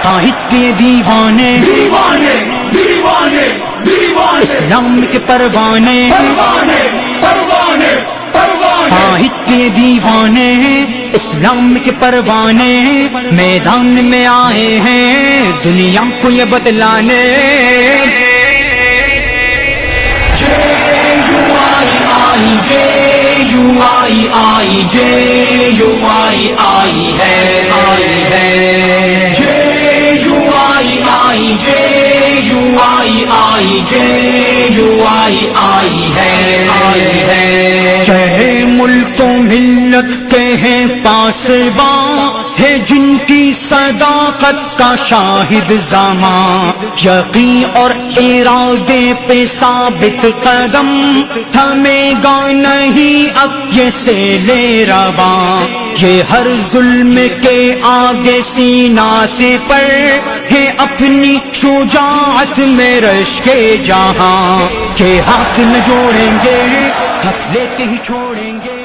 عقائد کے دیوانے دیوانے دیوانے دیوانے اسلام کے پروانے پروانے پروانے پروانے عقائد کے دیوانے اسلام کے پروانے میدان میں آئے ہیں دنیا کو یہ بتلانے آئی ہے چاہے ملک و ملت کے ہیں پاسباں ہے جن کی صداقت کا شاہد زمان یقین اور ارادے پہ ثابت قدم تھمے گا نہیں اب یہ سیلِ رواں یہ ہر ظلم کے آگے سینہ سے پر ہے اپنی شجاعت میں رشک جہاں کے ہاتھ نہ جوڑیں گے حق لیتے ہی چھوڑیں گے